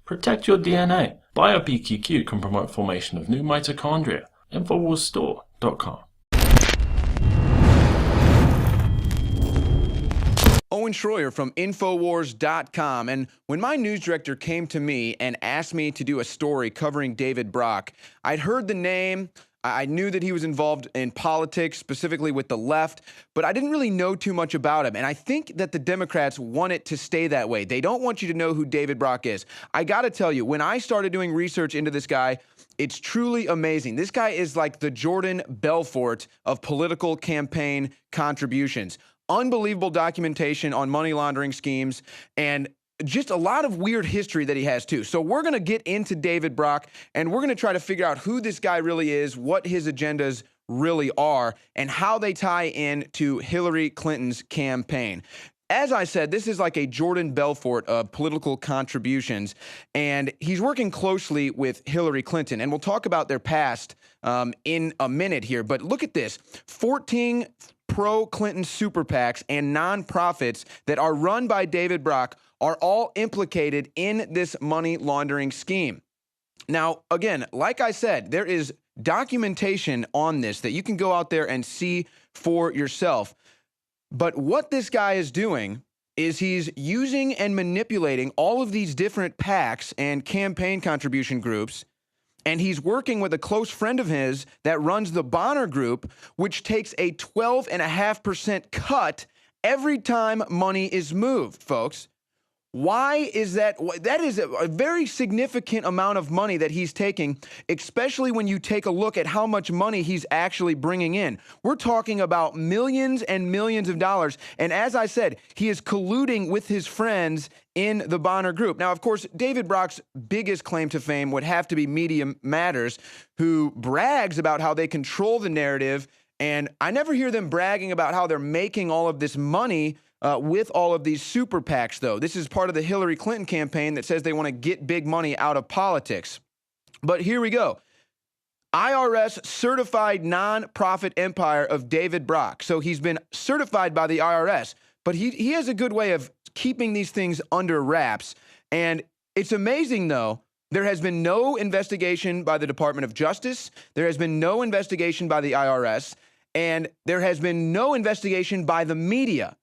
Protect your DNA. BioPQQ can promote formation of new mitochondria. Infowarsstore.com. Owen Schroyer from Infowars.com. And when my news director came to me and asked me to do a story covering David Brock, I'd heard the name. I knew that he was involved in politics, specifically with the left, but I didn't really know too much about him. And I think that the Democrats want it to stay that way. They don't want you to know who David Brock is. I got to tell you, when I started doing research into this guy, it's truly amazing. This guy is like the Jordan Belfort of political campaign contributions. Unbelievable documentation on money laundering schemes, and just a lot of weird history that he has too. So we're going to get into David Brock, and we're going to try to figure out who this guy really is, what his agendas really are, and how they tie in to Hillary Clinton's campaign. As I said, this is like a Jordan Belfort of political contributions, and he's working closely with Hillary Clinton. And we'll talk about their past in a minute here. But look at this. 14 pro-Clinton super PACs and nonprofits that are run by David Brock are all implicated in this money laundering scheme. Now, again, like I said, there is documentation on this that you can go out there and see for yourself. But what this guy is doing is he's using and manipulating all of these different PACs and campaign contribution groups, and he's working with a close friend of his that runs the Bonner Group, which takes a 12.5% cut every time money is moved, folks. Why is that? That is a very significant amount of money that he's taking, especially when you take a look at how much money he's actually bringing in. We're talking about millions and millions of dollars. And as I said, he is colluding with his friends in the Bonner Group. Now, of course, David Brock's biggest claim to fame would have to be Media Matters, who brags about how they control the narrative. And I never hear them bragging about how they're making all of this money with all of these super PACs, though. This is part of the Hillary Clinton campaign that says they want to get big money out of politics. But here we go. IRS certified nonprofit empire of David Brock. So he's been certified by the IRS, but he has a good way of keeping these things under wraps. And it's amazing, though. There has been no investigation by the Department of Justice. There has been no investigation by the IRS. And there has been no investigation by the media.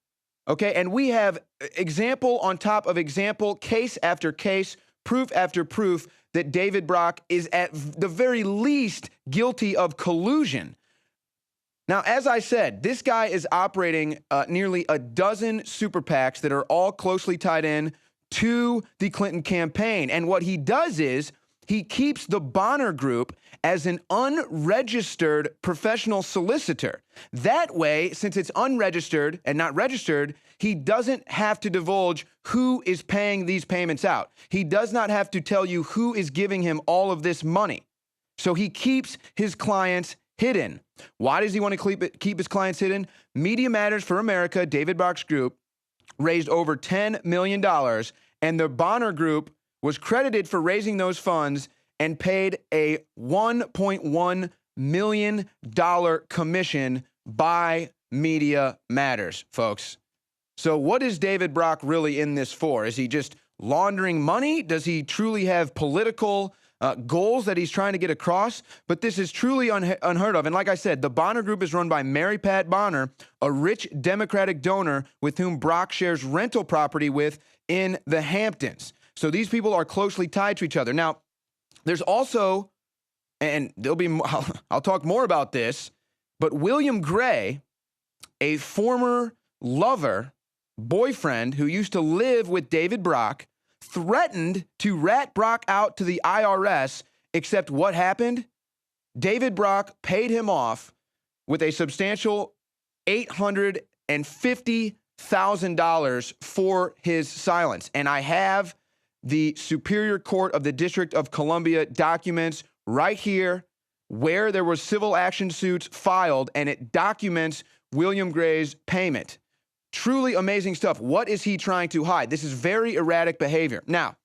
Okay, and we have example on top of example, case after case, proof after proof that David Brock is at the very least guilty of collusion. Now, as I said, this guy is operating nearly a dozen super PACs that are all closely tied in to the Clinton campaign. And what he does is he keeps the Bonner Group as an unregistered professional solicitor. That way, since it's unregistered and not registered, he doesn't have to divulge who is paying these payments out. He does not have to tell you who is giving him all of this money. So he keeps his clients hidden. Why does he want to keep his clients hidden? Media Matters for America, David Brock's group, raised over $10 million, and the Bonner Group was credited for raising those funds and paid a $1.1 million commission by Media Matters, folks. So what is David Brock really in this for? Is he just laundering money? Does he truly have political goals that he's trying to get across? But this is truly unheard of. And like I said, the Bonner Group is run by Mary Pat Bonner, a rich Democratic donor with whom Brock shares rental property with in the Hamptons. So these people are closely tied to each other. Now, there's also, and I'll talk more about this, but William Gray, a former lover, boyfriend who used to live with David Brock, threatened to rat Brock out to the IRS, except what happened? David Brock paid him off with a substantial $850,000 for his silence. And I have the Superior Court of the District of Columbia documents right here where there were civil action suits filed, and it documents William Gray's payment. Truly amazing stuff. What is he trying to hide? This is very erratic behavior. Now,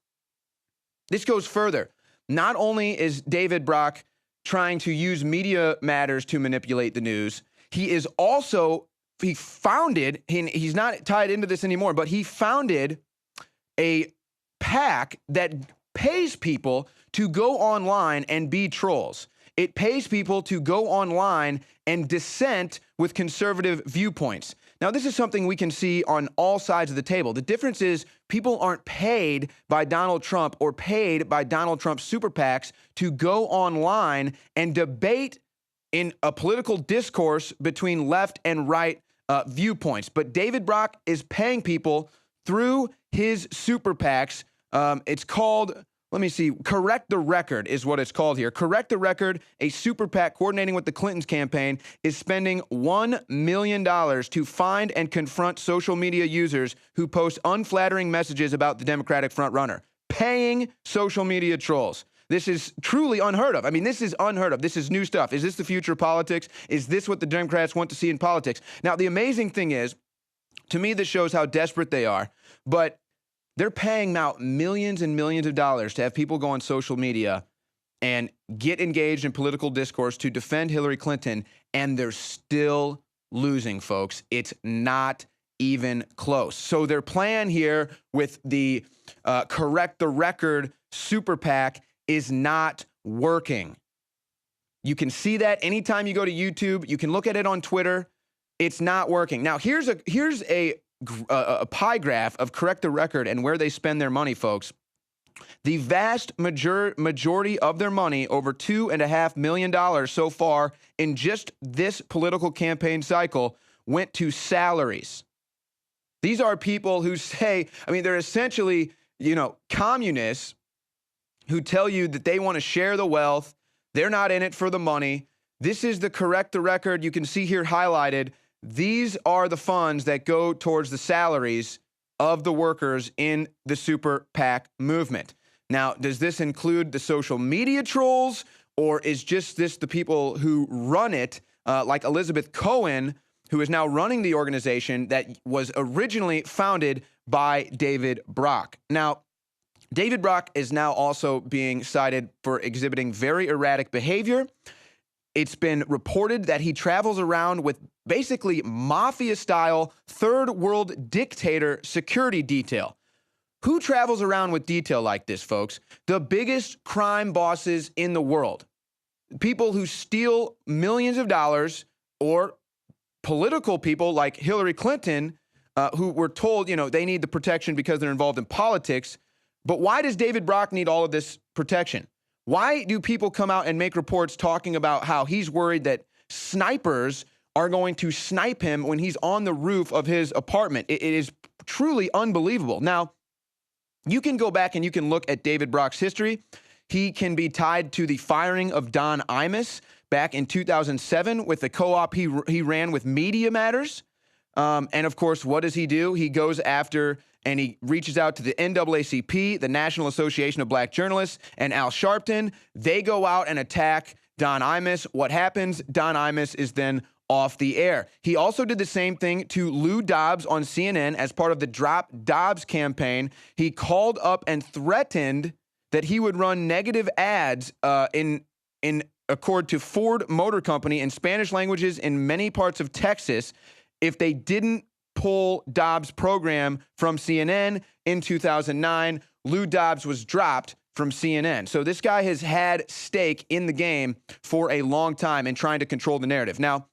this goes further. Not only is David Brock trying to use Media Matters to manipulate the news, he's not tied into this anymore, but he founded a PAC that pays people to go online and be trolls. It pays people to go online and dissent with conservative viewpoints. Now, this is something we can see on all sides of the table. The difference is people aren't paid by Donald Trump or paid by Donald Trump's super PACs to go online and debate in a political discourse between left and right viewpoints. But David Brock is paying people through his super PACs. It's called, let me see, Correct the Record is what it's called here. Correct the Record, a super PAC coordinating with the Clintons campaign, is spending $1 million to find and confront social media users who post unflattering messages about the Democratic frontrunner. Paying social media trolls. This is truly unheard of. I mean, this is unheard of. This is new stuff. Is this the future of politics? Is this what the Democrats want to see in politics? Now, the amazing thing is, to me, this shows how desperate they are, but they're paying out millions and millions of dollars to have people go on social media and get engaged in political discourse to defend Hillary Clinton, and they're still losing, folks. It's not even close. So their plan here with the Correct the Record super PAC is not working. You can see that anytime you go to YouTube. You can look at it on Twitter. It's not working. Now, here's a pie graph of Correct the Record and where they spend their money, folks. The vast majority of their money, over $2.5 million so far in just this political campaign cycle, went to salaries. These are people who say, I mean, they're essentially, communists who tell you that they want to share the wealth. They're not in it for the money. This is the Correct the Record. You can see here highlighted. These are the funds that go towards the salaries of the workers in the super PAC movement. Now, does this include the social media trolls, or is just this the people who run it, like Elizabeth Cohen, who is now running the organization that was originally founded by David Brock? Now, David Brock is now also being cited for exhibiting very erratic behavior. It's been reported that he travels around with basically mafia-style third world dictator security detail. Who travels around with detail like this, folks? The biggest crime bosses in the world. People who steal millions of dollars, or political people like Hillary Clinton, who were told, they need the protection because they're involved in politics. But why does David Brock need all of this protection? Why do people come out and make reports talking about how he's worried that snipers are going to snipe him when he's on the roof of his apartment? It is truly unbelievable. Now, you can go back and you can look at David Brock's history. He can be tied to the firing of Don Imus back in 2007 with the co-op he ran with Media Matters. And of course, what does he do? He goes after and he reaches out to the NAACP, the National Association of Black Journalists, and Al Sharpton. They go out and attack Don Imus. What happens? Don Imus is then off the air. He also did the same thing to Lou Dobbs on CNN as part of the Drop Dobbs campaign. He called up and threatened that he would run negative ads in accord to Ford Motor Company in Spanish languages in many parts of Texas if they didn't pull Dobbs' program from CNN. In 2009, Lou Dobbs was dropped from CNN. So this guy has had stake in the game for a long time and trying to control the narrative. Now,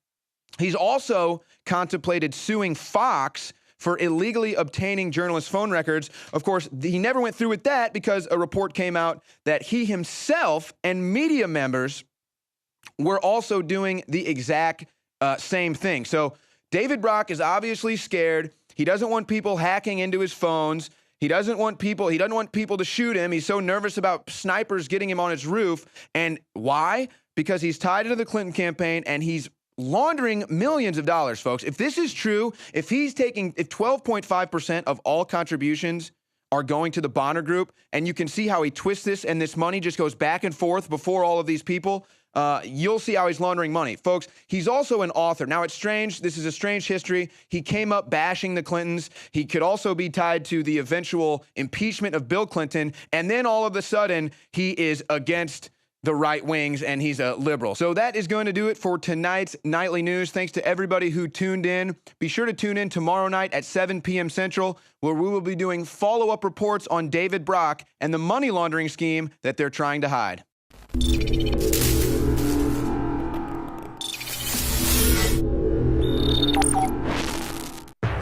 he's also contemplated suing Fox for illegally obtaining journalists' phone records. Of course, he never went through with that because a report came out that he himself and media members were also doing the exact same thing. So David Brock is obviously scared. He doesn't want people hacking into his phones. He doesn't want people to shoot him. He's so nervous about snipers getting him on his roof. And why? Because he's tied into the Clinton campaign and he's laundering millions of dollars, folks. If this is true, if 12.5% of all contributions are going to the Bonner Group, and you can see how he twists this and this money just goes back and forth before all of these people, you'll see how he's laundering money. Folks, he's also an author. Now, it's strange. This is a strange history. He came up bashing the Clintons. He could also be tied to the eventual impeachment of Bill Clinton. And then all of a sudden, he is against the right wings, and he's a liberal. So that is going to do it for tonight's Nightly News. Thanks to everybody who tuned in. Be sure to tune in tomorrow night at 7 p.m. Central, where we will be doing follow-up reports on David Brock and the money laundering scheme that they're trying to hide.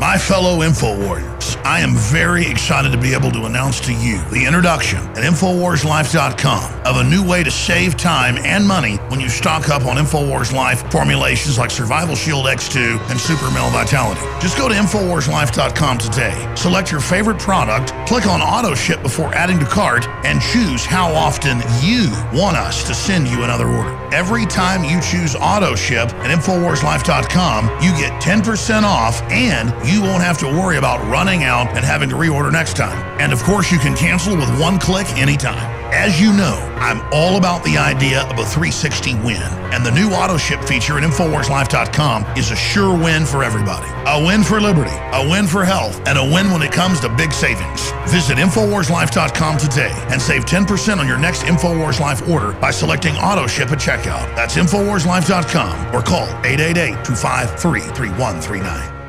My fellow InfoWarriors, I am very excited to be able to announce to you the introduction at InfoWarsLife.com of a new way to save time and money when you stock up on InfoWars Life formulations like Survival Shield X2 and Super Male Vitality. Just go to InfoWarsLife.com today, select your favorite product, click on Auto Ship before adding to cart, and choose how often you want us to send you another order. Every time you choose Auto Ship at InfoWarsLife.com, you get 10% off, and you won't have to worry about running out and having to reorder next time. And of course, you can cancel with one click anytime. As you know, I'm all about the idea of a 360 win, and the new auto ship feature at InfoWarsLife.com is a sure win for everybody. A win for liberty, a win for health, and a win when it comes to big savings. Visit InfoWarsLife.com today and save 10% on your next InfoWars Life order by selecting auto ship at checkout. That's InfoWarsLife.com or call 888-253-3139.